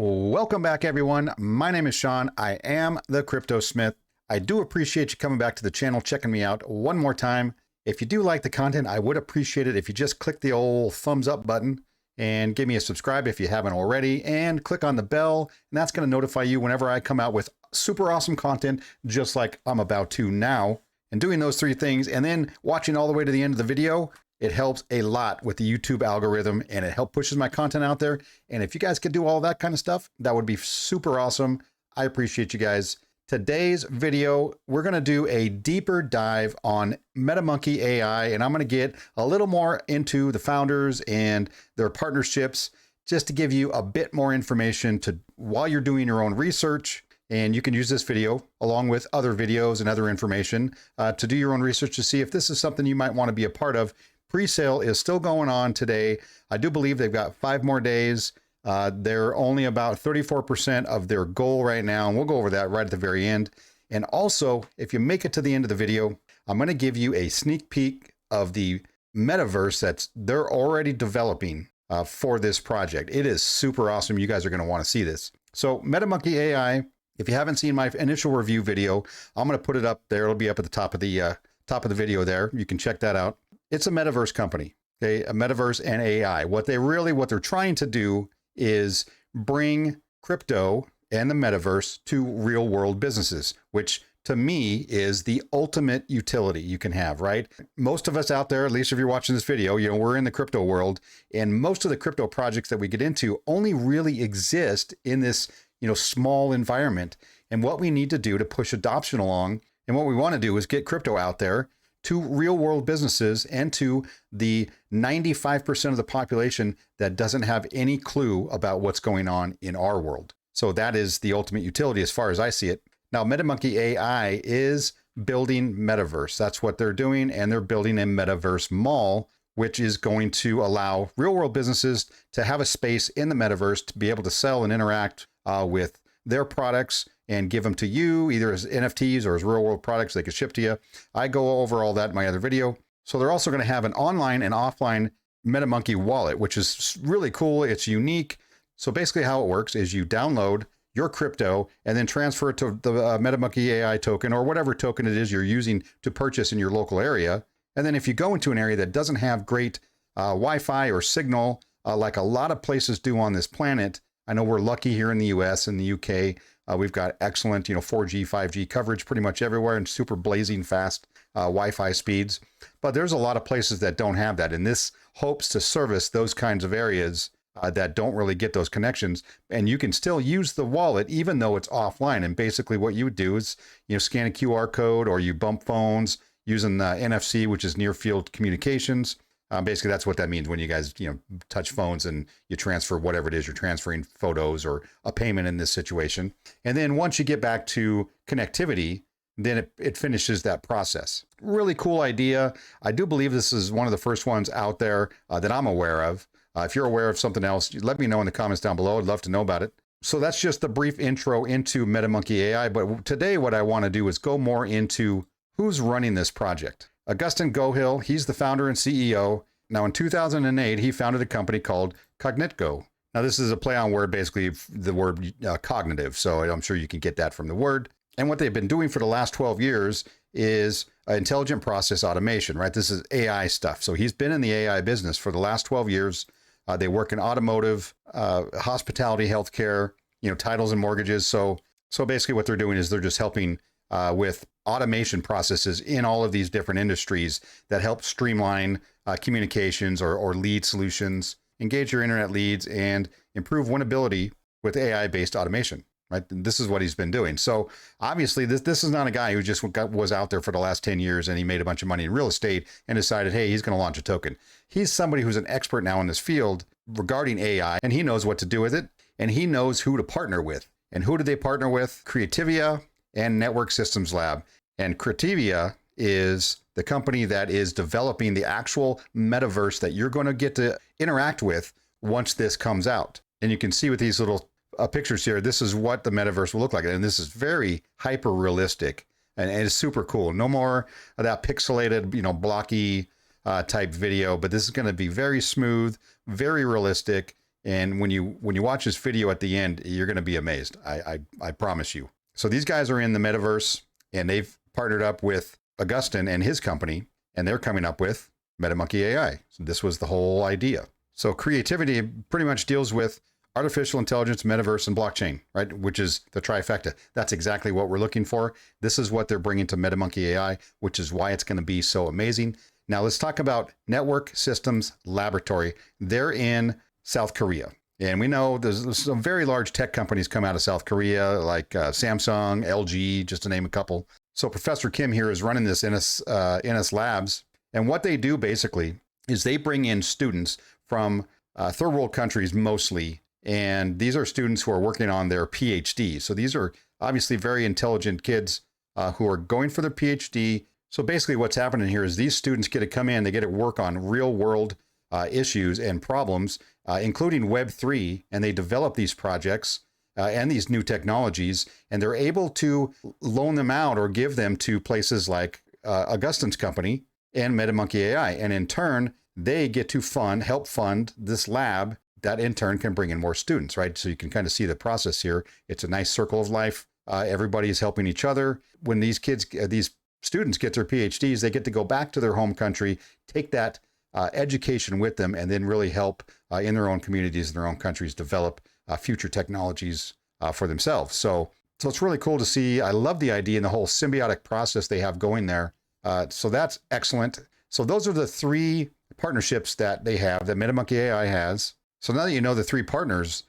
Welcome back, everyone. My name is Sean. I am the Crypto Smith. I do appreciate you coming back to the channel, checking me out one more time. If you do like the content, I would appreciate it if you just click the old thumbs up button and give me a subscribe if you haven't already, and click on the bell, and that's going to notify you whenever I come out with super awesome content, just like I'm about to now. And doing those three things and then watching all the way to the end of the video, it helps a lot with the YouTube algorithm, and it helps pushes my content out there. And if you guys could do all that kind of stuff, that would be super awesome. I appreciate you guys. Today's video, we're going to do a deeper dive on MetaMonkeyai, and I'm going to get a little more into the founders and their partnerships, just to give you a bit more information to while you're doing your own research. And you can use this video along with other videos and other information to do your own research to see if this is something you might want to be a part of. Pre-sale is still going on today. I do believe they've got 5 more days. They're only about 34% of their goal right now, and we'll go over that right at the very end. And also, if you make it to the end of the video, I'm going to give you a sneak peek of the metaverse that's they're already developing for this project. It is super awesome. You guys are going to want to see this. So MetaMonkeyai, if you haven't seen my initial review video, I'm going to put it up there. It'll be up at the top of the video there. You can check that out. It's a metaverse company, okay? A metaverse and AI. What they're trying to do is bring crypto and the metaverse to real world businesses, which to me is the ultimate utility you can have, right? Most of us out there, at least if you're watching this video, we're in the crypto world, and most of the crypto projects that we get into only really exist in this, small environment. And what we need to do to push adoption along, and what we want to do is get crypto out there to real world businesses and to the 95% of the population that doesn't have any clue about what's going on in our world. So that is the ultimate utility as far as I see it. Now, MetaMonkeyai is building metaverse. That's what they're doing. And they're building a metaverse mall, which is going to allow real world businesses to have a space in the metaverse to be able to sell and interact with their products and give them to you either as NFTs or as real world products they could ship to you. I go over all that in my other video. So they're also going to have an online and offline MetaMonkey wallet, which is really cool. It's unique. So basically how it works is you download your crypto and then transfer it to the MetaMonkeyai token or whatever token it is you're using to purchase in your local area. And then if you go into an area that doesn't have great Wi-Fi or signal, like a lot of places do on this planet, I know we're lucky here in the US and the UK. We've got excellent, 4G, 5G coverage pretty much everywhere and super blazing fast Wi-Fi speeds. But there's a lot of places that don't have that. And this hopes to service those kinds of areas that don't really get those connections. And you can still use the wallet even though it's offline. And basically what you would do is, scan a QR code or you bump phones using the NFC, which is near field communications. Basically, that's what that means when you guys, touch phones and you transfer whatever it is you're transferring, photos or a payment in this situation. And then once you get back to connectivity, then it finishes that process. Really cool idea. I do believe this is one of the first ones out there that I'm aware of. If you're aware of something else, let me know in the comments down below. I'd love to know about it. So that's just the brief intro into MetaMonkeyai. But today what I want to do is go more into who's running this project. Augustin Gohill, he's the founder and CEO. Now, in 2008, he founded a company called Cognitgo. Now, this is a play on word, basically the word cognitive. So I'm sure you can get that from the word. And what they've been doing for the last 12 years is intelligent process automation, right? This is AI stuff. So he's been in the AI business for the last 12 years. They work in automotive, hospitality, healthcare, titles and mortgages. So basically what they're doing is they're just helping with automation processes in all of these different industries that help streamline communications or lead solutions, engage your internet leads, and improve winnability with AI-based automation, right? And this is what he's been doing. So obviously this is not a guy who just was out there for the last 10 years and he made a bunch of money in real estate and decided, hey, he's going to launch a token. He's somebody who's an expert now in this field regarding AI, and he knows what to do with it, and he knows who to partner with. And who do they partner with? Creativia and Network Systems Lab. And Creativia is the company that is developing the actual metaverse that you're going to get to interact with once this comes out. And you can see with these little pictures here, this is what the metaverse will look like. And this is very hyper realistic and it's super cool. No more of that pixelated, blocky type video, but this is going to be very smooth, very realistic. And when you watch this video at the end, you're going to be amazed. I promise you. So these guys are in the metaverse, and they've partnered up with Augustin and his company, and they're coming up with MetaMonkey AI. So this was the whole idea. So creativity pretty much deals with artificial intelligence, metaverse, and blockchain, right? Which is the trifecta. That's exactly what we're looking for. This is what they're bringing to MetaMonkey AI, which is why it's going to be so amazing. Now let's talk about Network Systems Laboratory. They're in South Korea. And we know there's some very large tech companies come out of South Korea, like Samsung, LG, just to name a couple. So Professor Kim here is running this NS Labs. And what they do basically is they bring in students from third world countries mostly. And these are students who are working on their PhD. So these are obviously very intelligent kids who are going for their PhD. So basically what's happening here is these students get to come in, they get to work on real world issues and problems, including Web3, and they develop these projects and these new technologies, and they're able to loan them out or give them to places like Augustin's company and MetaMonkey AI. And in turn, they get to help fund this lab that in turn can bring in more students, right? So you can kind of see the process here. It's a nice circle of life. Everybody's helping each other. When these students get their PhDs, they get to go back to their home country, take that education with them, and then really help in their own communities and their own countries develop future technologies for themselves. So it's really cool to see. I love the idea and the whole symbiotic process they have going there. So that's excellent. So those are the three partnerships that they have, that MetaMonkey AI has. So now that you know the three partners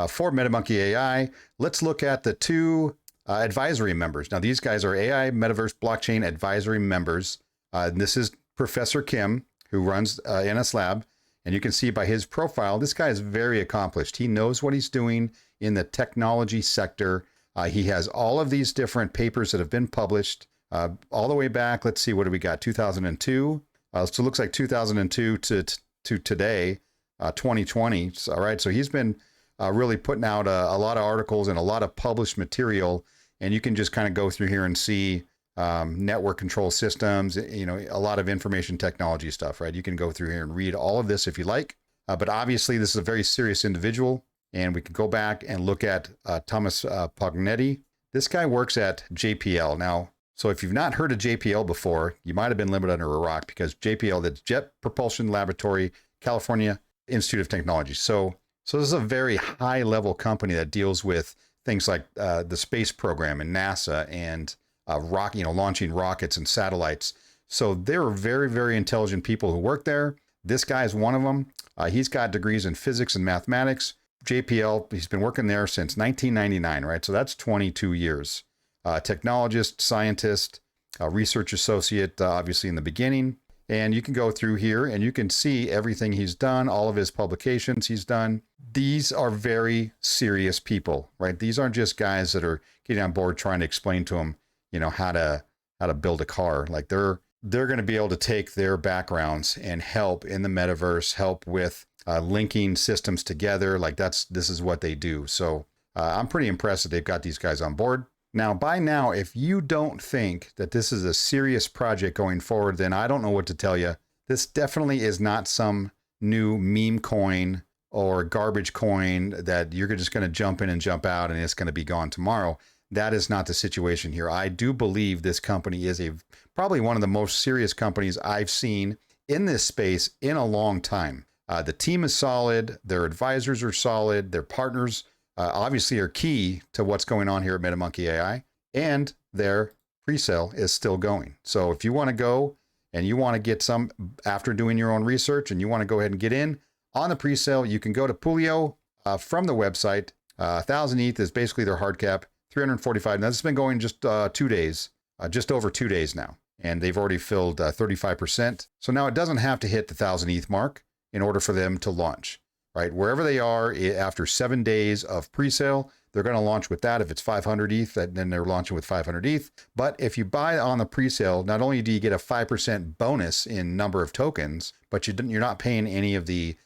for MetaMonkey AI, let's look at the two advisory members. Now, these guys are AI Metaverse Blockchain advisory members. And this is Professor Kim, who runs NS Lab. And you can see by his profile, this guy is very accomplished. He knows what he's doing in the technology sector. He has all of these different papers that have been published all the way back. Let's see, what do we got? 2002. So it looks like 2002 to today, 2020. All right. So he's been really putting out a lot of articles and a lot of published material. And you can just kind of go through here and see network control systems, a lot of information technology stuff, right? You can go through here and read all of this if you like. But obviously, this is a very serious individual. And we can go back and look at Thomas Pognetti. This guy works at JPL. Now, so if you've not heard of JPL before, you might have been living under a rock, because JPL, that's Jet Propulsion Laboratory, California Institute of Technology. So this is a very high level company that deals with things like the space program and NASA and launching rockets and satellites. So there are very, very intelligent people who work there. This guy is one of them. He's got degrees in physics and mathematics. JPL, he's been working there since 1999, right? So that's 22 years. Technologist, scientist, research associate, obviously in the beginning. And you can go through here and you can see everything he's done, all of his publications he's done. These are very serious people, right? These aren't just guys that are getting on board trying to explain to them, how to build a car. Like they're going to be able to take their backgrounds and help in the metaverse, help with linking systems together. Like this is what they do. So I'm pretty impressed that they've got these guys on board. Now, by now, if you don't think that this is a serious project going forward, then I don't know what to tell you. This definitely is not some new meme coin or garbage coin that you're just going to jump in and jump out and it's going to be gone tomorrow. That is not the situation here. I do believe this company is probably one of the most serious companies I've seen in this space in a long time. The team is solid. Their advisors are solid. Their partners obviously are key to what's going on here at MetaMonkey AI, and their pre-sale is still going. So if you want to go and you want to get some after doing your own research and you want to go ahead and get in on the pre-sale, you can go to Pulio from the website. 1,000 ETH is basically their hard cap, 345. Now this has been going just 2 days, just over 2 days now, and they've already filled 35%. So now it doesn't have to hit the 1,000 ETH mark in order for them to launch. Right, wherever they are, after 7 days of pre-sale, they're going to launch with that. If it's 500 ETH, then they're launching with 500 ETH. But if you buy on the pre-sale, not only do you get a 5% bonus in number of tokens, but you're not paying any of the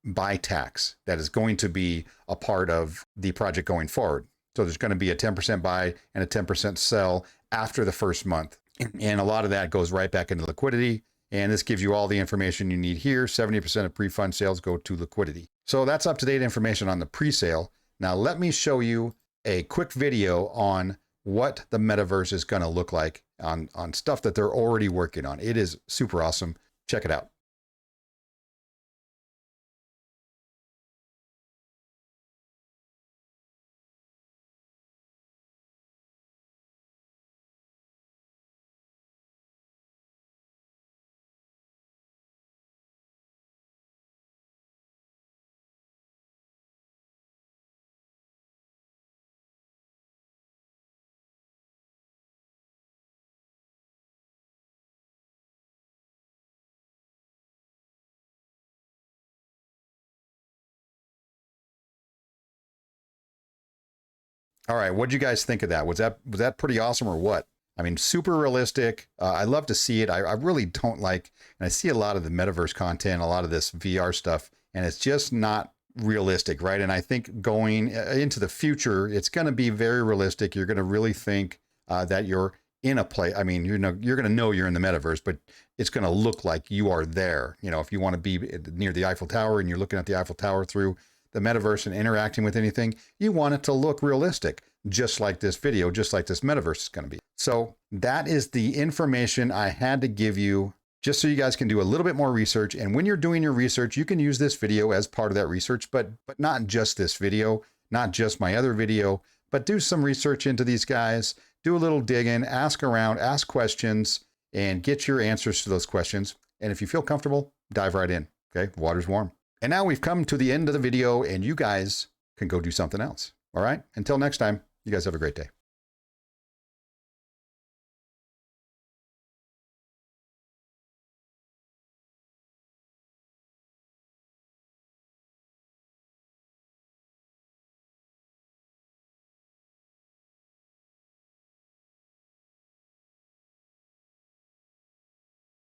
buy tax that is going to be a part of the project going forward. So there's going to be a 10% buy and a 10% sell after the first month. And a lot of that goes right back into liquidity. And this gives you all the information you need here. 70% of pre-fund sales go to liquidity. So that's up-to-date information on the pre-sale. Now let me show you a quick video on what the metaverse is going to look like on stuff that they're already working on. It is super awesome. Check it out. All right, what did you guys think of that? Was that pretty awesome or what? I mean, super realistic. I love to see it. I really don't like, and I see a lot of the metaverse content, a lot of this VR stuff, and it's just not realistic, right? And I think going into the future, it's going to be very realistic. You're going to really think that you're in a place. I mean, you're going to know you're in the metaverse, but it's going to look like you are there. You know, if you want to be near the Eiffel Tower and you're looking at the Eiffel Tower through the metaverse and interacting with anything, you want it to look realistic, just like this video, just like this metaverse is going to be. So that is the information I had to give you, just so you guys can do a little bit more research. And when you're doing your research, you can use this video as part of that research, but not just this video, not just my other video, but do some research into these guys, do a little digging, ask around, ask questions, and get your answers to those questions. And if you feel comfortable, dive right in. Okay, water's warm. And now we've come to the end of the video and you guys can go do something else. All right, until next time, you guys have a great day.